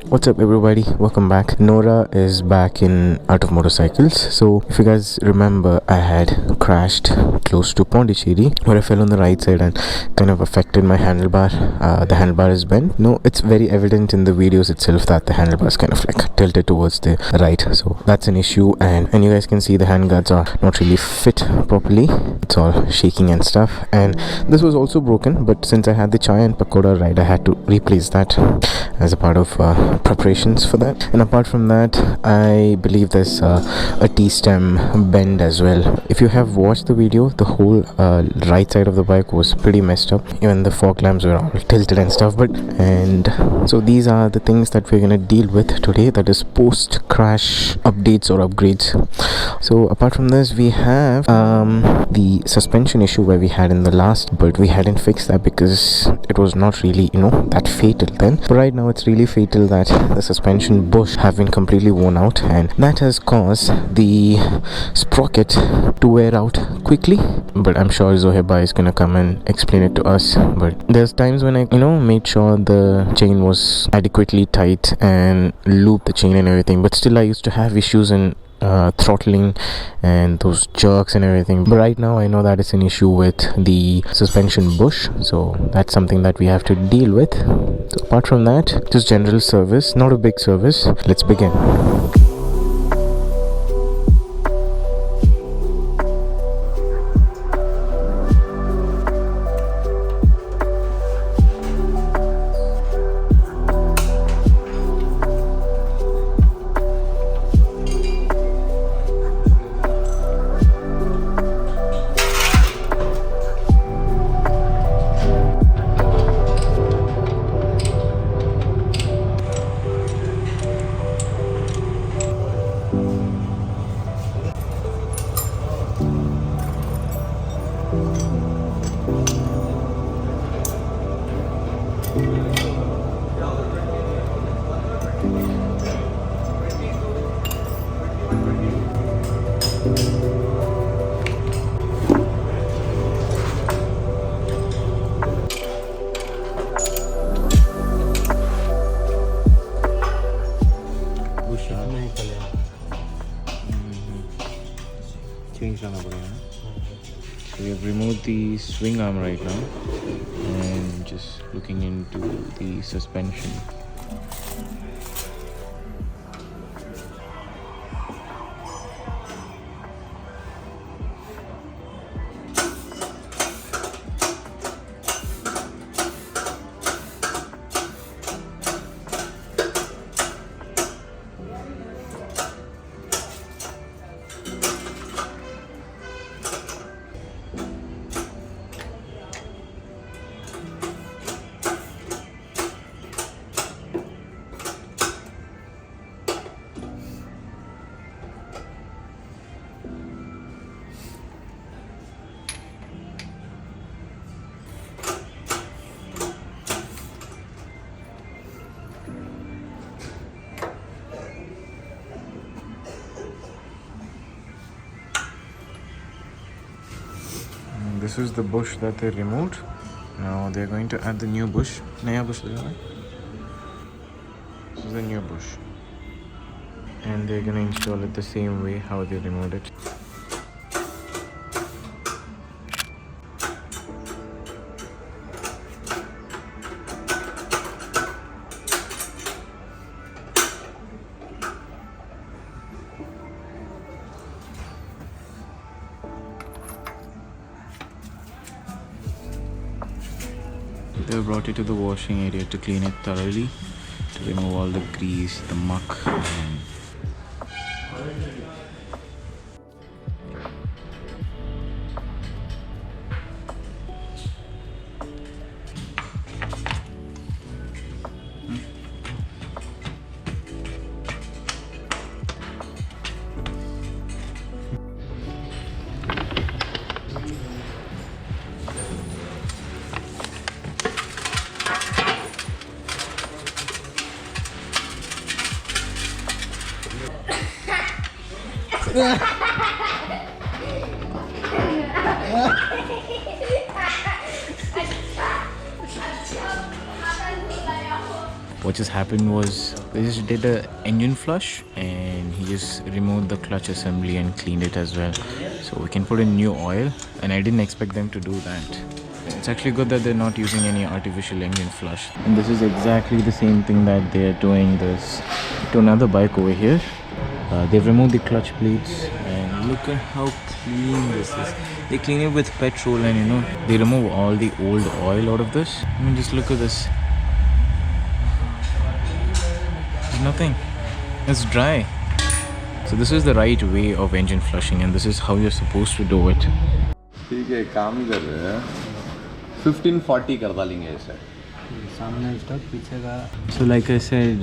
What's up everybody, welcome back. Nora is back in Art of Motorcycles. So if you guys remember, I had crashed close to Pondicherry where I fell on the right side and kind of affected my handlebar. The handlebar is bent. No, it's very evident in the videos itself that the handlebar is kind of like tilted towards the right, so that's an issue. And you guys can see the handguards are not really fit properly. It's all shaking and stuff, and this was also broken, but since I had the chai and pakoda ride, I had to replace that as a part of preparations for that. And apart from that, I believe there's a T-stem bend as well. If you have watched the video, the whole right side of the bike was pretty messed up. Even the fog lamps were all tilted and stuff. And so these are the things that we're gonna deal with today, that is post crash updates or upgrades. So apart from this, we have the suspension issue where we had in the last, but we hadn't fixed that because it was not really that fatal then. But right now it's really fatal that the suspension bush have been completely worn out, and that has caused the sprocket to wear out quickly. But I'm sure Zoheba is gonna come and explain it to us. But there's times when I made sure the chain was adequately tight and looped the chain and everything, but still I used to have issues in throttling and those jerks and everything. But right now I know that it's an issue with the suspension bush, so that's something that we have to deal with. So apart from that, just general service, not a big service. Let's begin. So we have removed the swing arm right now and just looking into the suspension. This is the bush that they removed. Now they're going to add the new bush. Naya bush. This is the new bush. And they're going to install it the same way how they removed it. They brought it to the washing area to clean it thoroughly, to remove all the grease, the muck, and What just happened was We just did a engine flush and he just removed the clutch assembly and cleaned it as well. So we can put in new oil, and I didn't expect them to do that. It's actually good that they're not using any artificial engine flush. And this is exactly the same thing that they're doing this to another bike over here. They've removed the clutch plates and look at how clean this is. They clean it with petrol and they remove all the old oil out of this. I mean, just look at this. There's nothing. It's dry. So this is the right way of engine flushing, and this is how you're supposed to do it. ठीक है, काम कर रहे हैं 1540 कर डालेंगे ऐसे सामने स्टॉक पीछे का. So like I said,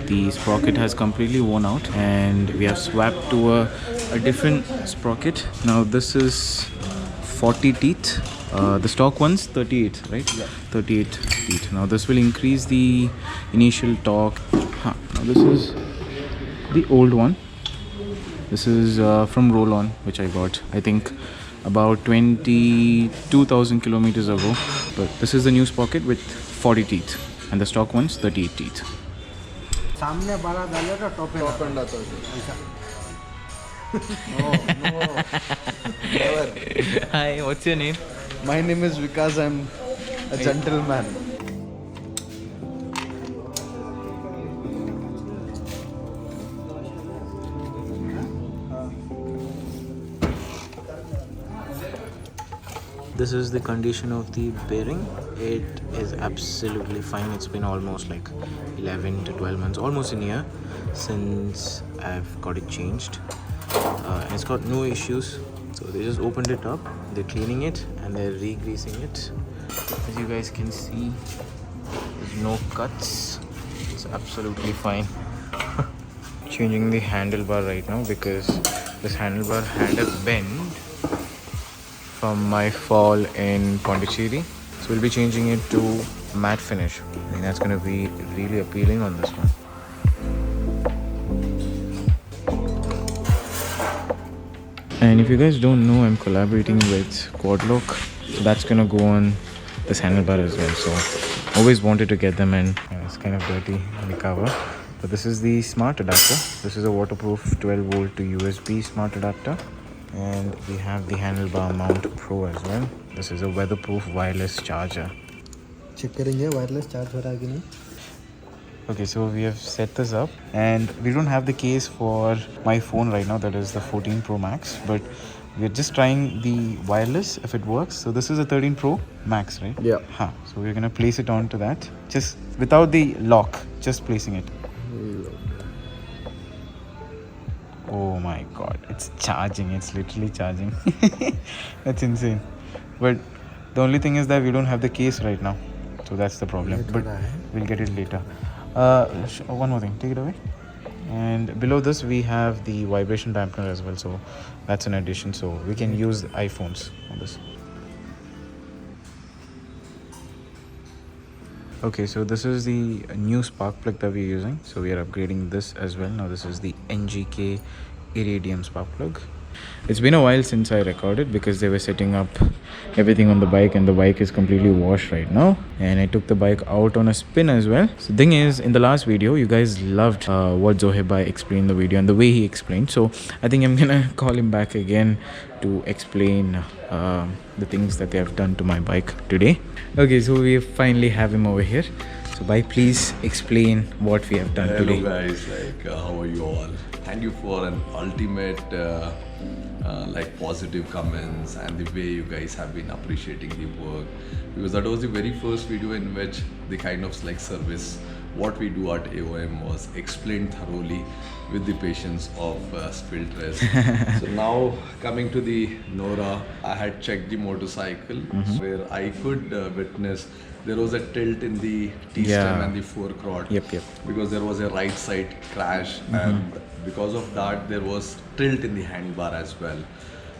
the sprocket has completely worn out and we have swapped to a different sprocket. Now this is 40 teeth. The stock one's 38, right? Yeah. 38 teeth. Now this will increase the initial torque. Now this is the old one. This is from Roll-On, which I got, I think, about 22,000 kilometers ago. But this is the new sprocket with 40 teeth, and the stock one's 38 teeth. सामने बाला डालेगा top and आता है. Hi, what's your name? My name is Vikas. I'm a gentleman. This is the condition of the bearing. It is absolutely fine. It's been almost like 11 to 12 months, almost a year since I've got it changed. And it's got no issues. So they just opened it up, they're cleaning it and they're re-greasing it. As you guys can see, there's no cuts. It's absolutely fine. Changing the handlebar right now because this handlebar had a bend from my fall in Pondicherry. So we'll be changing it to matte finish. I think that's going to be really appealing on this one. And if you guys don't know, I'm collaborating with Quadlock. So that's going to go on this handlebar as well. So always wanted to get them in. It's kind of dirty on the cover. But this is the smart adapter. This is a waterproof 12 volt to USB smart adapter. And we have the handlebar mount pro as well. This is a weatherproof wireless charger. Check करेंगे wireless charge हो रहा है कि नहीं. Okay, so we have set this up and we don't have the case for my phone right now, that is the 14 Pro Max, but we're just trying the wireless if it works. So this is a 13 Pro Max, right? Yeah. So we're gonna place it onto that, just without the lock, just placing it. Oh my god, it's charging, it's literally charging. That's insane. But the only thing is that we don't have the case right now, so that's the problem. But we'll get it later. One more thing, take it away. And below this we have the vibration dampener as well, so that's an addition, so we can use iPhones on this. Okay, so this is the new spark plug that we're using, so we are upgrading this as well. Now this is the NGK Iridium spark plug. It's been a while since I recorded because they were setting up everything on the bike and the bike is completely washed right now, and I took the bike out on a spin as well. So the thing is, in the last video you guys loved what Zoheba explained the video and the way he explained, so I think I'm gonna call him back again to explain the things that they have done to my bike today. Okay, so we finally have him over here. So bike, please explain what we have done today. Hello guys, how are you all? Thank you for an ultimate positive comments and the way you guys have been appreciating the work, because that was the very first video in which the kind of service what we do at AOM was explained thoroughly with the patience of SpilTrez. So now coming to the Nora, I had checked the motorcycle where I could witness there was a tilt in the T-stem and the forecourt. Yep. Because there was a right side crash and because of that there was tilt in the handbar as well.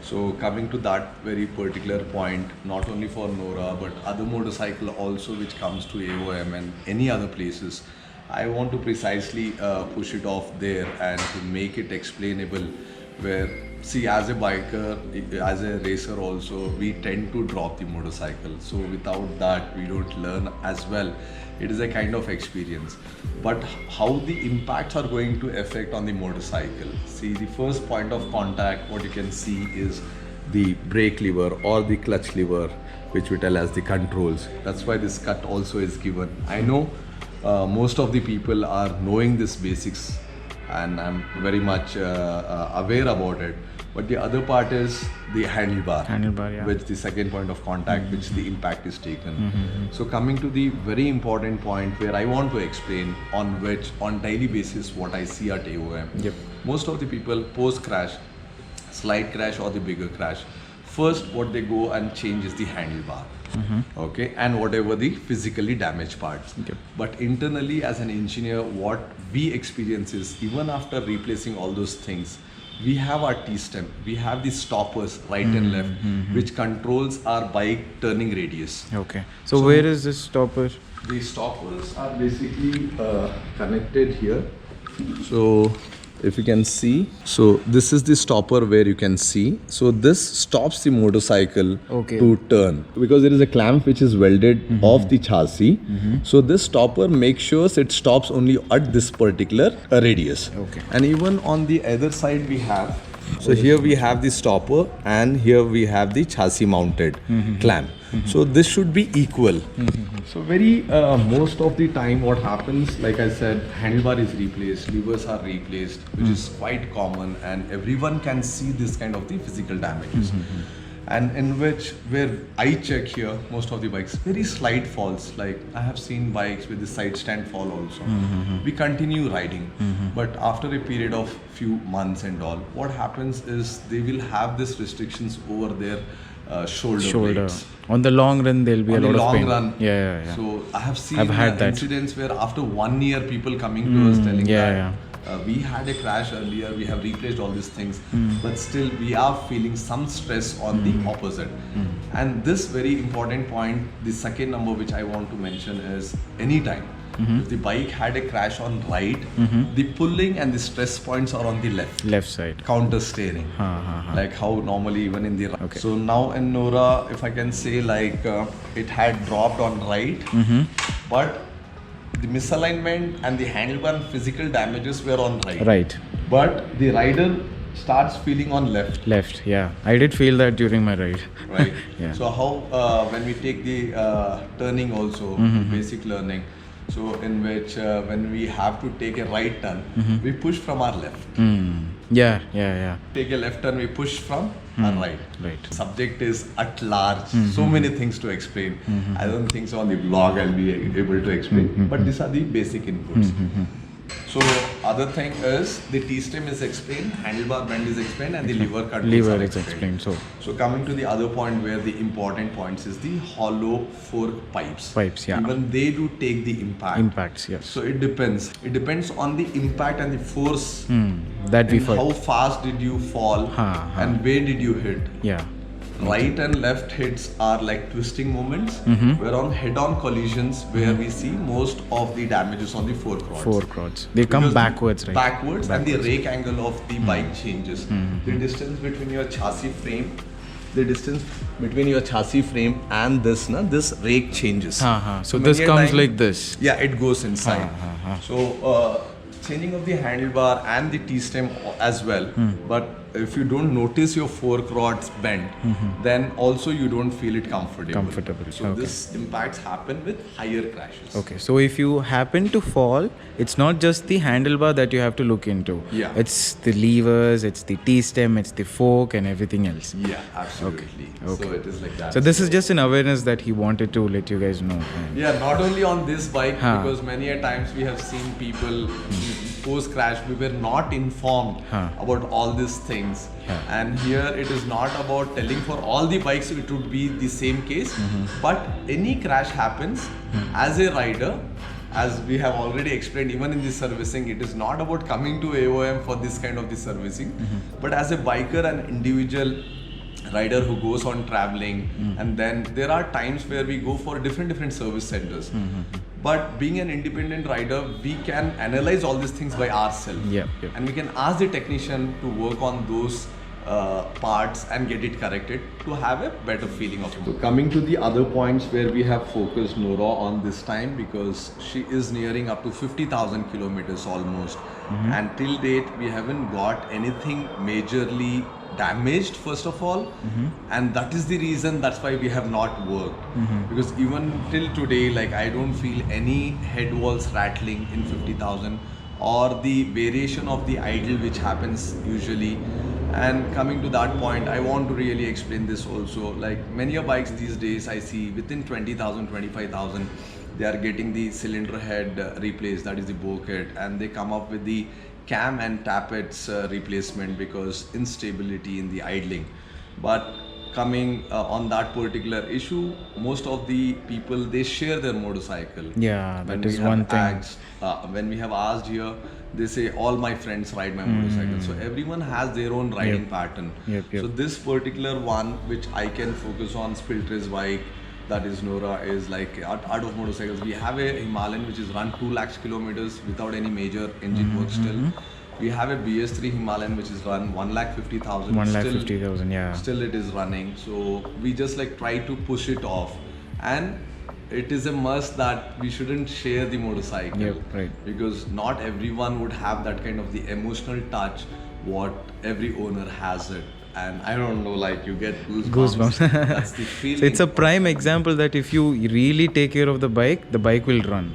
So coming to that very particular point, not only for Nora but other motorcycle also which comes to AOM and any other places, I want to precisely push it off there and to make it explainable, where see, as a biker, as a racer also, we tend to drop the motorcycle. So without that, we don't learn as well. It is a kind of experience. But how the impacts are going to affect on the motorcycle? See, the first point of contact, what you can see is the brake lever or the clutch lever, which we tell as the controls. That's why this cut also is given. I know most of the people are knowing this basics, and I'm very much aware about it. But the other part is the handlebar, yeah. which the second point of contact, which the impact is taken. So coming to the very important point where I want to explain on which on daily basis what I see at AOM. Yep. Most of the people post crash, slight crash or the bigger crash, first what they go and change is the handlebar. Okay, and whatever the physically damaged parts. Yep. But internally as an engineer, what we experience is even after replacing all those things, we have our T-stem, we have the stoppers right and left, which controls our bike turning radius. Okay. So where is this stopper? The stoppers are basically connected here. So if you can see, so this is the stopper where you can see. So this stops the motorcycle to turn because there is a clamp which is welded off the chassis. So this stopper makes sure it stops only at this particular radius. Okay. And even on the other side we have, so here we have the stopper and here we have the chassis mounted clamp. So this should be equal. So very most of the time what happens, like I said, handlebar is replaced, levers are replaced, which is quite common, and everyone can see this kind of the physical damages. And in which, where I check here, most of the bikes, very slight falls. Like I have seen bikes with the side stand fall also. We continue riding, but after a period of few months and all, what happens is they will have this restrictions over their shoulder blades. On the long run, there'll be a lot of pain. On the long run. Yeah. So I have seen I've had that. incidents where after 1 year, people coming to us telling that we had a crash earlier, we have replaced all these things, but still we are feeling some stress on the opposite. And this very important point, the second number which I want to mention is anytime if the bike had a crash on right, the pulling and the stress points are on the left side. counter steering, like how normally even in the right. Okay. So now in Nora, if I can say, like it had dropped on right, but the misalignment and the handlebar physical damages were on right. But the rider starts feeling on left. Yeah. I did feel that during my ride. Right. Yeah. So how when we take the turning also, basic learning. So in which when we have to take a right turn, we push from our left. Yeah. Take a left turn, we push from our right. Subject is at large, so many things to explain. I don't think so on the blog I'll be able to explain, but these are the basic inputs. So other thing is the T-stem is explained, handlebar bend is explained, and the lever controls are explained. So coming to the other point where the important points is the hollow fork pipes. Even they do take the impacts. Yes. So it depends. It depends on the impact and the force that we and how fast did you fall and where did you hit. Yeah. Right and left hits are like twisting moments, where on head-on collisions where we see most of the damages on the fork rods. They come backwards, right? Backwards, and the rake angle of the bike changes. The distance between your chassis frame, and this rake changes. So this comes like this. Yeah, it goes inside. So changing of the handlebar and the T-stem as well, but if you don't notice your fork rods bend, then also you don't feel it comfortable. So this impacts happen with higher crashes. Okay, so if you happen to fall, it's not just the handlebar that you have to look into. Yeah. It's the levers, it's the T-stem, it's the fork and everything else. Yeah, absolutely. Okay. So it is like that. So this is just an awareness that he wanted to let you guys know. Yeah, not only on this bike, because many a times we have seen people post crash, we were not informed about all these things. And here it is not about telling for all the bikes it would be the same case, but any crash happens as a rider, as we have already explained, even in the servicing, it is not about coming to AOM for this kind of the servicing, but as a biker and individual rider who goes on traveling, and then there are times where we go for different service centers. But being an independent rider, we can analyze all these things by ourselves, and we can ask the technician to work on those parts and get it corrected to have a better feeling of it. So coming to the other points where we have focused Nora on this time, because she is nearing up to 50,000 kilometers almost, and till date we haven't got anything majorly damaged first of all, and that is the reason, that's why we have not worked, because even till today, like, I don't feel any head walls rattling in 50,000 or the variation of the idle which happens usually. And coming to that point, I want to really explain this also. Like, many bikes these days I see within 20,000, 25,000, they are getting the cylinder head replaced, that is the bow kit, and they come up with the cam and tappets replacement because instability in the idling. But coming on that particular issue, most of the people, they share their motorcycle. Yeah, When that is we have one thing. asked, when we have asked here, they say all my friends ride my motorcycle. So everyone has their own riding pattern. Yep. So this particular one, which I can focus on, SpilTrez bike, that is Nora, is like out of motorcycles. We have a Himalayan which is run 2 lakhs kilometers without any major engine work still. We have a BS3 Himalayan which is run 1,50,000. 1,50,000, yeah. Still it is running. So we just like try to push it off. And it is a must that we shouldn't share the motorcycle. Yep, right. Because not everyone would have that kind of the emotional touch what every owner has it. And I don't know, like, you get goosebumps. That's the feeling. So it's a prime example that if you really take care of the bike will run.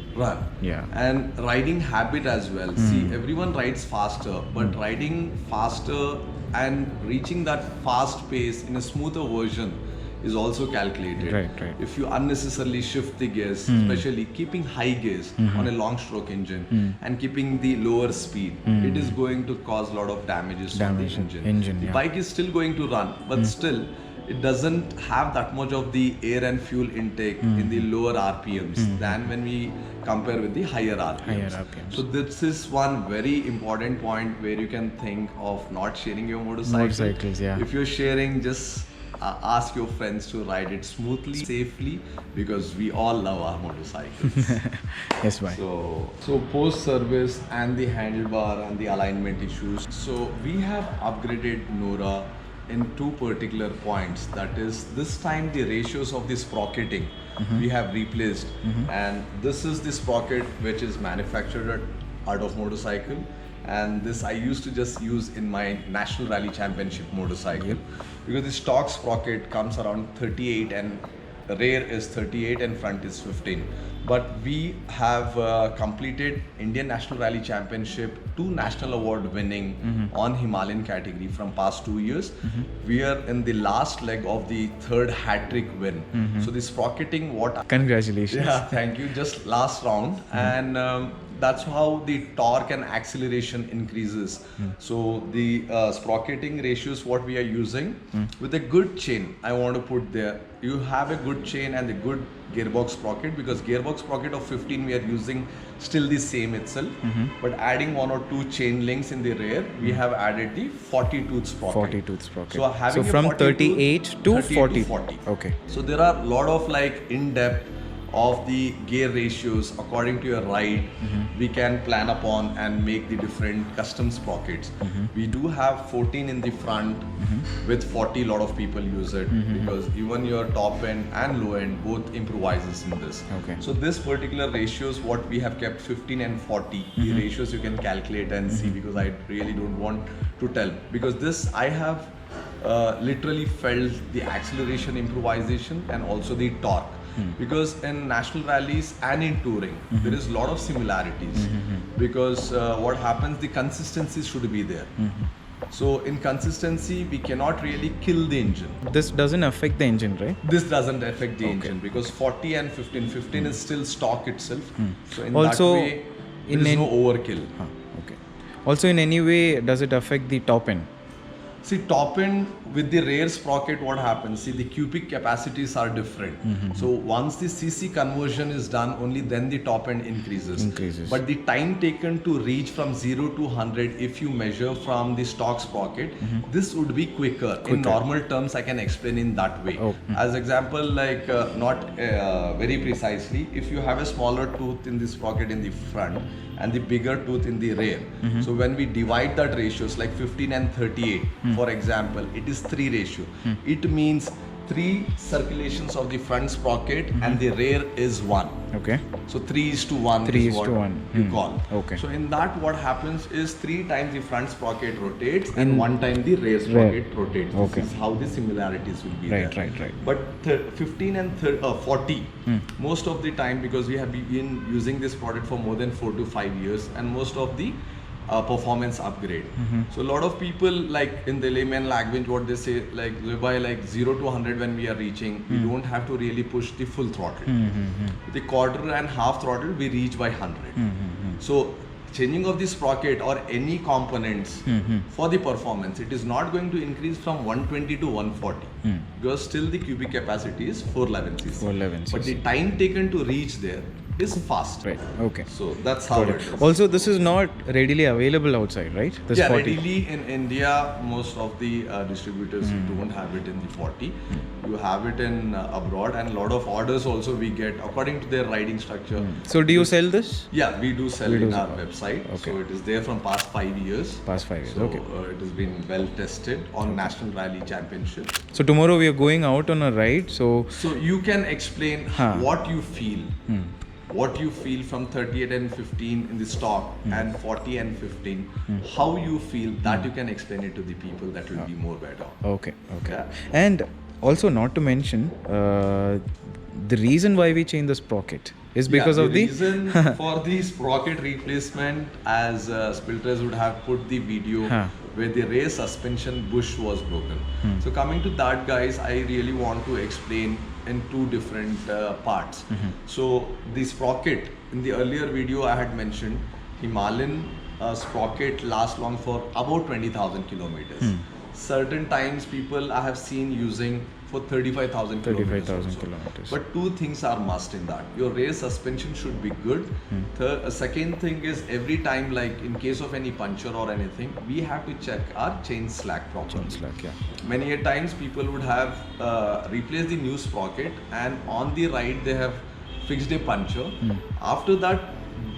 Yeah. And riding habit as well. See, everyone rides faster, but riding faster and reaching that fast pace in a smoother version is also calculated. Right. If you unnecessarily shift the gears, especially keeping high gears on a long stroke engine and keeping the lower speed, it is going to cause a lot of damages on the engine. The bike is still going to run, but still it doesn't have that much of the air and fuel intake in the lower RPMs than when we compare with the higher RPMs. So this is one very important point where you can think of not sharing your Motorcycles, yeah. If you're sharing, just ask your friends to ride it smoothly, safely, because we all love our motorcycles. Yes, bye. So post service and the handlebar and the alignment issues. So we have upgraded Nora in 2 particular points. That is, this time the ratios of the sprocketing we have replaced, and this is the sprocket which is manufactured out of motorcycle. And this I used to just use in my National Rally Championship motorcycle, because the stock sprocket comes around 38 and rear is 38 and front is 15. But we have completed Indian National Rally Championship, 2 national award winning on Himalayan category from past 2 years. We are in the last leg of the 3rd hat-trick win. So the sprocketing, Congratulations. yeah, thank you, just last round. And that's how the torque and acceleration increases. So the sprocketing ratios what we are using with a good chain, I want to put there. You have a good chain and a good gearbox sprocket, because gearbox sprocket of 15 we are using still the same itself, but adding 1 or 2 chain links in the rear, we have added the 40 tooth sprocket. 40 tooth sprocket. So having from 38 to 40. 40. Okay. So there are a lot of like in-depth of the gear ratios according to your ride, we can plan upon and make the different custom sprockets. We do have 14 in the front with 40. Lot of people use it because even your top end and low end both improvises in this. Okay. So this particular ratios what we have kept 15 and 40. The ratios you can calculate and see, because I really don't want to tell, because this I have literally felt the acceleration improvisation and also the torque. Because in national rallies and in touring, there is a lot of similarities. Because what happens, the consistency should be there. So in consistency, we cannot really kill the engine. This doesn't affect the engine, right? This doesn't affect the engine, because 40 and 15 is still stock itself. So in Also, that way, there is no overkill. Okay. Also, in any way, does it affect the top end? See, top end with the rear sprocket, what happens? See, the cubic capacities are different. So once the CC conversion is done, only then the top end increases. But the time taken to reach from 0 to 100, if you measure from the stock sprocket, this would be quicker. In normal terms, I can explain in that way. As example, like not very precisely, if you have a smaller tooth in the sprocket in the front and the bigger tooth in the rear. So when we divide that ratios like 15 and 38, for example, it is 3 ratio. It means 3 circulations of the front sprocket and the rear is 1. Okay. So 3:1 3 is is what to 1. you call. Okay. So in that what happens is 3 times the front sprocket rotates and 1 time the rear sprocket rotates. Okay. This is how the similarities will be Right, there. right. But 15 and 40, most of the time, because we have been using this product for more than 4 to 5 years, and most of the performance upgrade. So a lot of people, like in the layman language, what they say, like by like 0 to 100 when we are reaching, we don't have to really push the full throttle. The quarter and half throttle we reach by 100. So changing of the sprocket or any components for the performance, it is not going to increase from 120 to 140 because still the cubic capacity is 411 cc. 411 But the cc. time taken to reach there is fast. Right. Okay. So that's how it is. Also, this is not readily available outside, right? This Yeah, 40. readily in India, most of the distributors don't have it in the 40. You have it in abroad, and a lot of orders also we get according to their riding structure. So, do you sell this? Yeah, we do sell We do in sell. our website. Okay. So it is there from past 5 years. Past 5 years. So Okay. it has been well tested on National Rally Championships. So, tomorrow we are going out on a ride. So, So you can explain what you feel. What you feel from 38 and 15 in the stock and 40 and 15, how you feel, that you can explain it to the people, that will be more better. okay. Yeah. And also, not to mention, the reason why we change the sprocket is because of the reason for the sprocket replacement, as SpilTrez would have put the video where the rear suspension bush was broken. So coming to that, guys, I really want to explain in 2 different parts. So the sprocket, in the earlier video I had mentioned, Himalayan sprocket lasts long for about 20,000 kilometers. Certain times people I have seen using for 35,000 kilometers. 35,000 also. kilometers. But 2 things are must in that. Your rear suspension should be good. Second thing is, every time, like in case of any puncture or anything, we have to check our chain slack properly. slack, yeah. Many a times people would have replaced the new sprocket, and on the ride they have fixed a puncture. After that,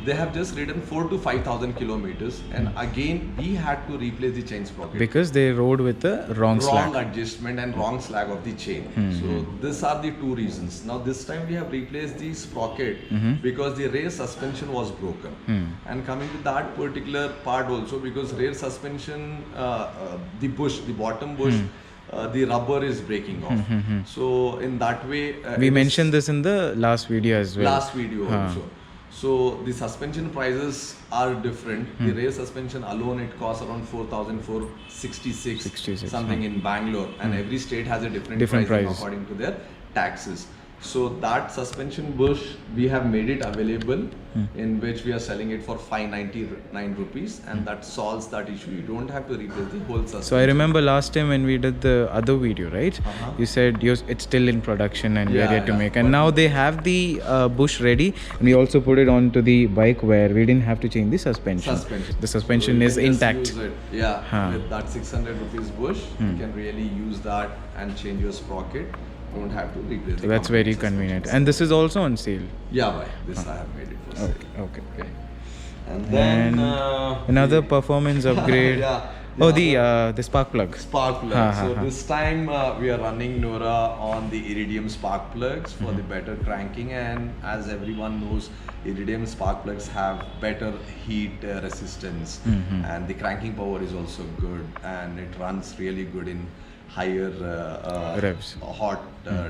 they have just ridden 4 to 5,000 kilometers, and again we had to replace the chain sprocket Because they rode with the wrong slack. adjustment and wrong slack of the chain. So these are the 2 reasons. Now this time we have replaced the sprocket because the rear suspension was broken. And coming to that particular part also, because rear suspension, the bush, the bottom bush, the rubber is breaking off. So in that way, We mentioned this in the last video as well. last video also. So the suspension prices are different. The rear suspension alone, it costs around 4,466 66, something in Bangalore, and every state has a different Different pricing price. according to their taxes. So that suspension bush, we have made it available, in which we are selling it for 599 rupees, and that solves that issue. You don't have to replace the whole suspension. So I remember last time when we did the other video, right? You said it's still in production and we are yet to make. And now they have the bush ready, and we also put it onto the bike where we didn't have to change the suspension. The suspension So you is can just intact. use it. Yeah, with that 600 rupees bush, you can really use that and change your sprocket. Don't have to replace So the that's very complete convenient. suspension. And this is also on sale. Yeah, bhai. This I have made it for sale. Okay. Okay. And then Another performance upgrade. Yeah, Oh, the spark plug. spark plug. So this time we are running Nora on the iridium spark plugs for the better cranking, and as everyone knows, iridium spark plugs have better heat resistance, and the cranking power is also good, and it runs really good in higher Revs. hot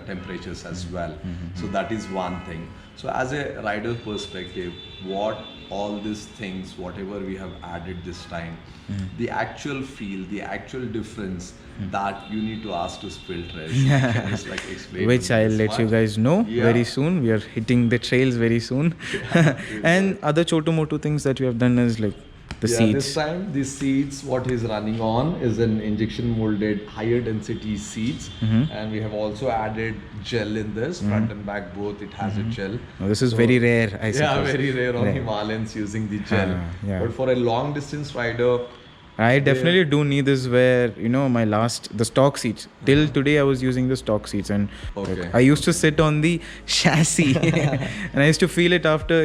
temperatures as well. So that is one thing. So as a rider perspective, what all these things, whatever we have added this time, the actual feel, the actual difference, that you need to ask to SpilTrez. Can just like explain Which to me I'll this let you much? guys know Yeah. very soon. We are hitting the trails very soon. And other chotu-motu things that we have done is like the This seats. time the seats, what he's running on is an injection molded higher density seats, and we have also added gel in this, front and back both. It has a gel. Now, this is So- very rare, I Yeah, suppose. very rare on Rare. Himalayans using the gel. Yeah. But for a long distance rider, I definitely do need this where, the stock seats. Till today, I was using the stock seats, and Okay. I used to sit on the chassis and I used to feel it after,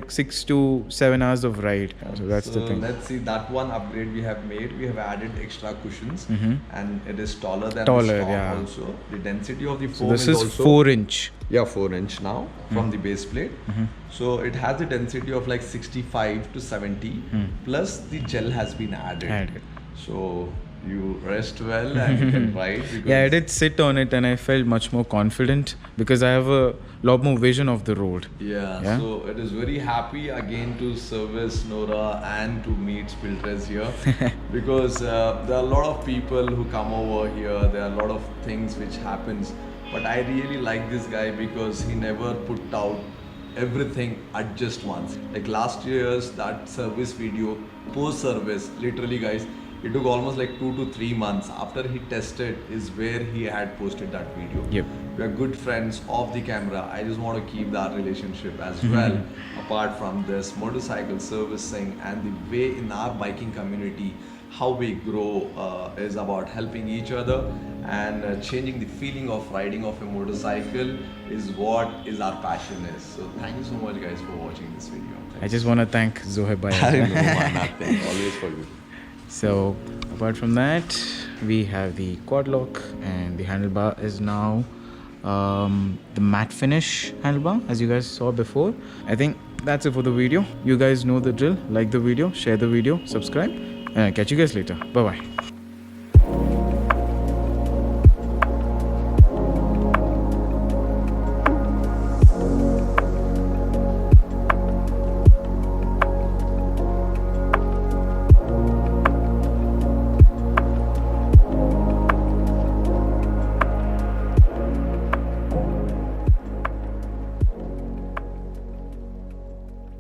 6 to 7 hours of ride. So that's the thing. Let's see, that one upgrade we have made. We have added extra cushions and it is taller than Taller, the stock yeah. also. The density of the So foam this is also 4-inch. Yeah, 4-inch now from the base plate. So it has a density of like 65 to 70 plus the gel has been added. So you rest well and you can ride. Yeah, I did sit on it and I felt much more confident because I have a lot more vision of the road. Yeah, so it is very happy again to service Nora and to meet SpilTrez here because there are a lot of people who come over here. There are a lot of things which happens, but I really like this guy because he never put out everything at just once. Like last year's that service video, post service, literally guys, it took almost like 2 to 3 months after he tested is where he had posted that video. Yep. We are good friends off the camera. I just want to keep that relationship as well. Apart from this motorcycle servicing and the way in our biking community, how we grow is about helping each other and changing the feeling of riding of a motorcycle is what is our passion is. So thank you so much guys for watching this video. I just want to thank Zohaib bhai. Nothing. Always for you. So apart from that, we have the quad lock and the handlebar is now the matte finish handlebar as you guys saw before. I think that's it for the video. You guys know the drill. Like the video, share the video, subscribe, and I'll catch you guys later. Bye bye.